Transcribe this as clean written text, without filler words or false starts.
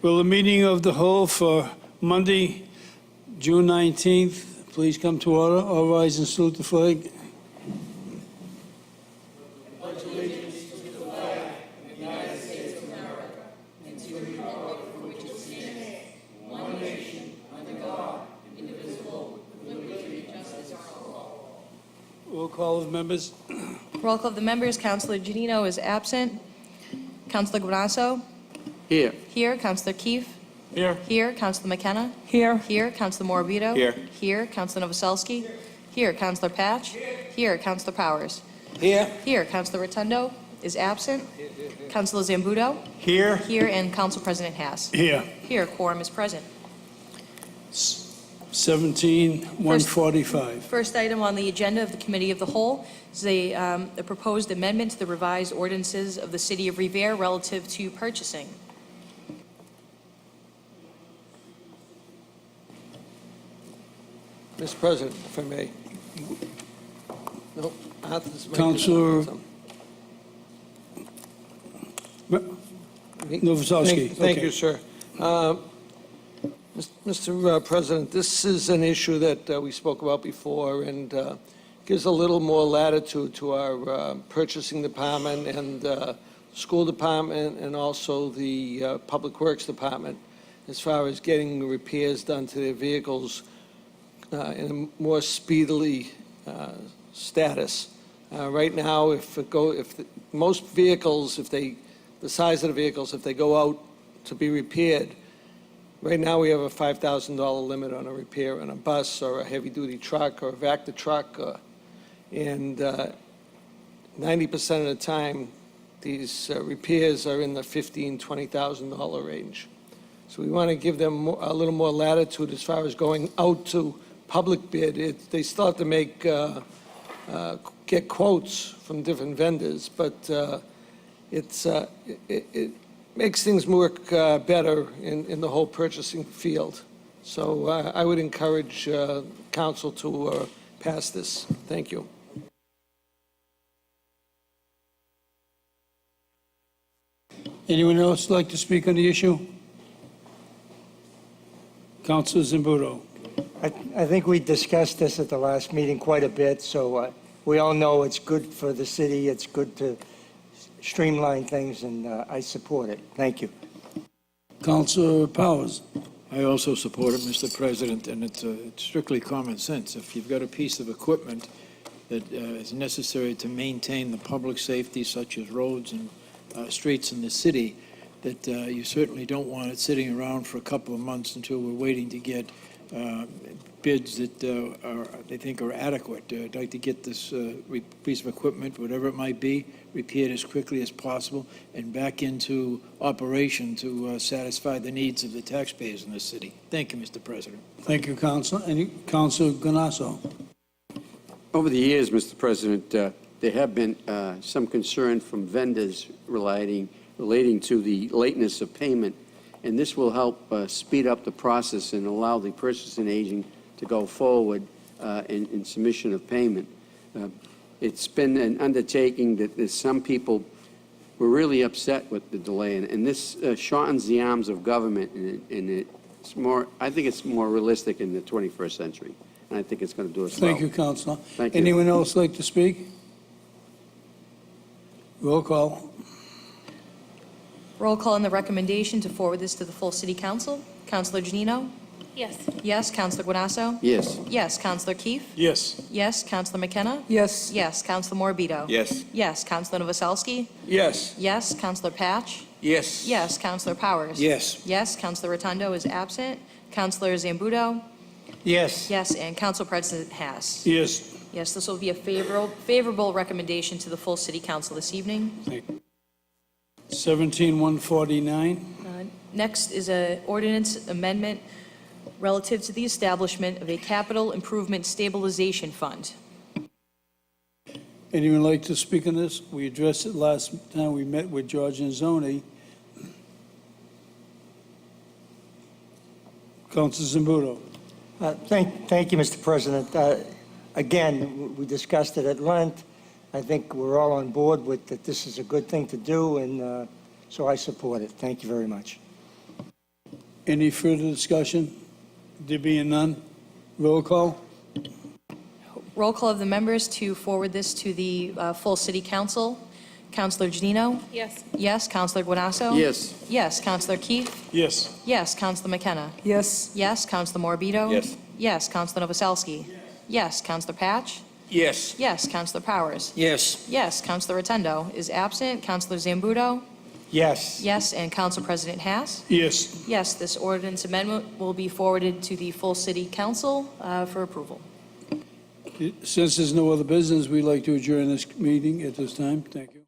Will the meeting of the whole for Monday, June 19th, please come to order. All rise and salute the flag. Roll call of members. Roll call of the members. Councillor Janino is absent. Councillor Guanasso? Here. Here. Councillor Keefe? Here. Here. Councillor McKenna? Here. Here. Councillor Morabito? Here. Here. Councillor Novoselsky? Here. Councillor Patch? Here. Councillor Powers? Here. Here. Councillor Rotundo is absent. Councillor Zambudo? Here. Here. And Council President Haas? Here. Here. Quorum is present. 17-145. First item on the agenda of the Committee of the Whole is a proposed amendment to the revised ordinances of the City of Revere relative to purchasing. Mr. President, if I may. No, Councillor Novoselsky. Thank Okay. you, sir. Mr. President, this is an issue that we spoke about before and gives a little more latitude to our purchasing department and school department and also the Public Works Department as far as getting repairs done to their vehicles in a more speedily status. Right now, most vehicles, the size of the vehicles, if they go out to be repaired, right now we have a $5,000 limit on a repair on a bus or a heavy-duty truck or a Vector truck, and 90% of the time, these repairs are in the $15,000, $20,000 range. So we want to give them a little more latitude as far as going out to public bid. They still have to get quotes from different vendors, but it makes things work better in the whole purchasing field. So I would encourage council to pass this. Thank you. Anyone else like to speak on the issue? Councillor Zambudo. I think we discussed this at the last meeting quite a bit, so we all know it's good for the city, it's good to streamline things, and I support it. Thank you. Councillor Powers. I also support it, Mr. President, and it's strictly common sense. If you've got a piece of equipment that is necessary to maintain the public safety, such as roads and streets in the city, that you certainly don't want it sitting around for a couple of months until we're waiting to get bids that they think are adequate. I'd like to get this piece of equipment, whatever it might be, repaired as quickly as possible and back into operation to satisfy the needs of the taxpayers in this city. Thank you, Mr. President. Thank you, Councillor. Councillor Guanasso. Over the years, Mr. President, there have been some concern from vendors relating to the lateness of payment, and this will help speed up the process and allow the purchasing agent to go forward in submission of payment. It's been an undertaking that some people were really upset with the delay, and this shortens the arms of government, and it's more. I think it's more realistic in the 21st century, and I think it's going to do us well. Thank you, Councillor. Thank you. Anyone else like to speak? Roll call. Roll call on the recommendation to forward this to the full City Council. Councillor Janino? Yes. Yes. Councillor Guanasso? Yes. Yes. Councillor Keefe? Yes. Yes. Councillor McKenna? Yes. Yes. Councillor Morabito? Yes. Yes. Councillor Novoselsky? Yes. Yes. Councillor Patch? Yes. Yes. Councillor Powers? Yes. Yes. Councillor Rotundo is absent. Councillor Zambudo? Yes. Yes. And Council President Haas? Yes. Yes, this will be a favorable recommendation to the full City Council this evening. 17-149. Next is an ordinance amendment relative to the establishment of a Capital Improvement Stabilization Fund. Anyone like to speak on this? We addressed it last time we met with George and Zoni. Councilor Zambudo. Thank you, Mr. President. Again, we discussed it at length. I think we're all on board with that this is a good thing to do, and so I support it. Thank you very much. Any further discussion? There being none, roll call? Roll call of the members to forward this to the full city council. Councillor Janino? Yes. Yes. Councillor Guanasso? Yes. Yes. Councillor Keefe? Yes. Yes. Councillor McKenna? Yes. Yes. Councillor Morbido? Yes. Yes. Councillor Novoselsky? Yes. Councillor Patch? Yes. Yes. Councillor Powers? Yes. Yes. Councillor Rotundo is absent. Councillor Zambudo? Yes. Yes. And Council President Haas? Yes. Yes. This ordinance amendment will be forwarded to the full city council for approval. Since there's no other business, we'd like to adjourn this meeting at this time. Thank you.